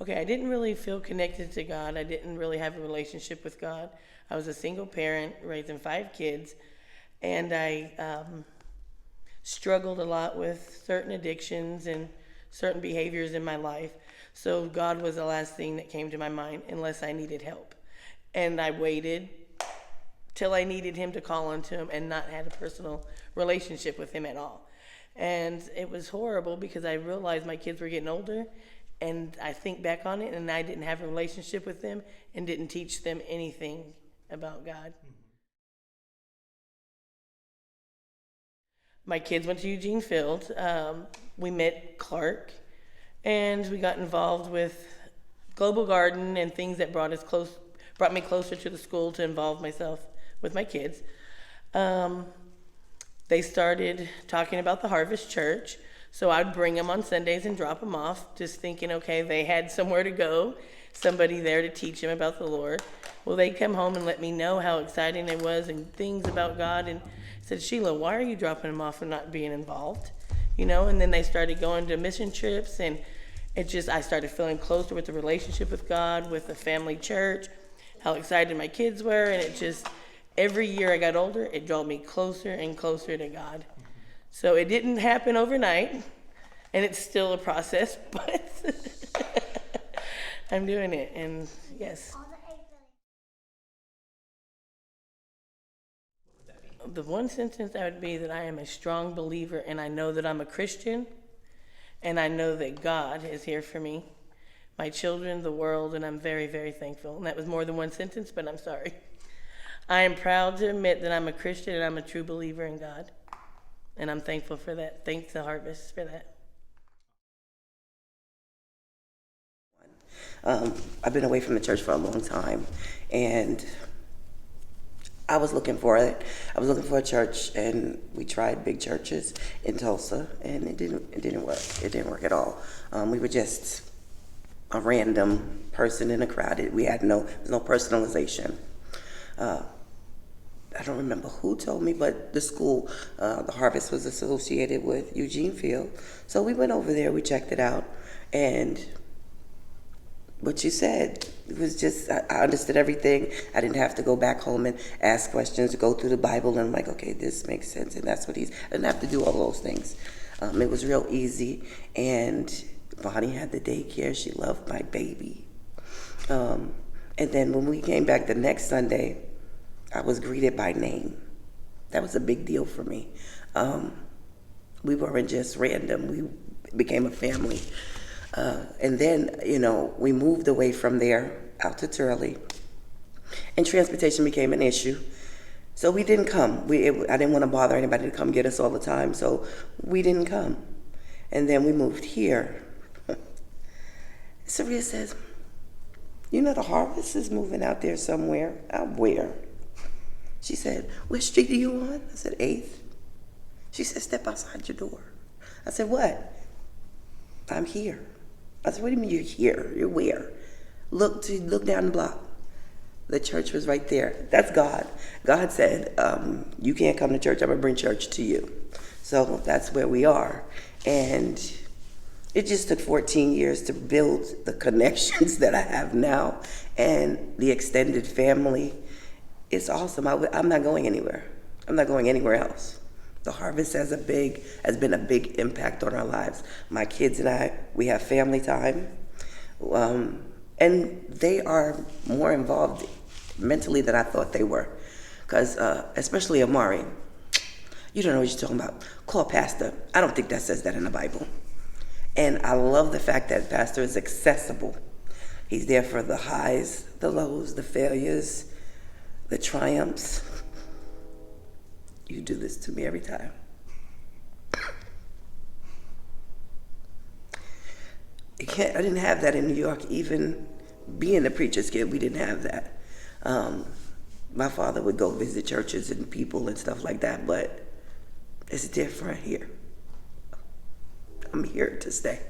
Okay, I didn't really feel connected to God. I didn't really have a relationship with God. I was a single parent raising 5 kids, and I struggled a lot with certain addictions and certain behaviors in my life. So God was the last thing that came to my mind unless I needed help. And I waited till I needed him to call onto him and not had a personal relationship with him at all. And it was horrible because I realized my kids were getting older, and I think back on it and I didn't have a relationship with them and didn't teach them anything about God. My kids went to Eugene Field. We met Clark, and we got involved with Global Garden and things that brought me closer to the school to involve myself with my kids. Um, they started talking about the Harvest Church, so I'd bring them on Sundays and drop them off, just thinking, okay, they had somewhere to go, somebody there to teach them about the Lord. Well, they'd come home and let me know how exciting it was and things about God, and said, Sheila, why are you dropping them off and not being involved? And then they started going to mission trips, and I started feeling closer with the relationship with God, with the family church, how excited my kids were, and every year I got older, it drew me closer and closer to God. So it didn't happen overnight, and it's still a process, but I'm doing it, and yes. The one sentence that would be that I am a strong believer, and I know that I'm a Christian, and I know that God is here for me, my children, the world, and I'm very, very thankful. And that was more than one sentence, but I'm sorry. I am proud to admit that I'm a Christian and I'm a true believer in God, and I'm thankful for that. Thanks to Harvest for that. I've been away from the church for a long time, and I was looking for it. I was looking for a church, and we tried big churches in Tulsa, and it didn't work. It didn't work at all. We were just a random person in a crowd. We had no personalization. I don't remember who told me, but the school, the Harvest, was associated with Eugene Field. So we went over there, we checked it out, and what you said, it was just, I understood everything. I didn't have to go back home and ask questions, go through the Bible, and I'm like, okay, this makes sense, and that's what I didn't have to do all those things. It was real easy, and Bonnie had the daycare. She loved my baby. And then when we came back the next Sunday, I was greeted by name. That was a big deal for me. We weren't just random. We became a family. And then, we moved away from there out to Turley, and transportation became an issue. So we didn't come. I didn't want to bother anybody to come get us all the time, so we didn't come. And then we moved here. Saria says, the Harvest is moving out there somewhere. Out where? She said, which street are you on? I said, 8th. She said, step outside your door. I said, what? I'm here. I said, what do you mean you're here? You're where? Look down the block. The church was right there. That's God. God said, you can't come to church. I'm going to bring church to you. So that's where we are. And it just took 14 years to build the connections that I have now and the extended family. It's awesome. I'm not going anywhere. I'm not going anywhere else. The Harvest has been a big impact on our lives. My kids and I, we have family time. And they are more involved mentally than I thought they were. Because, especially Amari, you don't know what you're talking about. Call pastor. I don't think that says that in the Bible. And I love the fact that pastor is accessible. He's there for the highs, the lows, the failures, the triumphs. You do this to me every time. I didn't have that in New York. Even being a preacher's kid, we didn't have that. My father would go visit churches and people and stuff like that, but it's different here. I'm here to stay.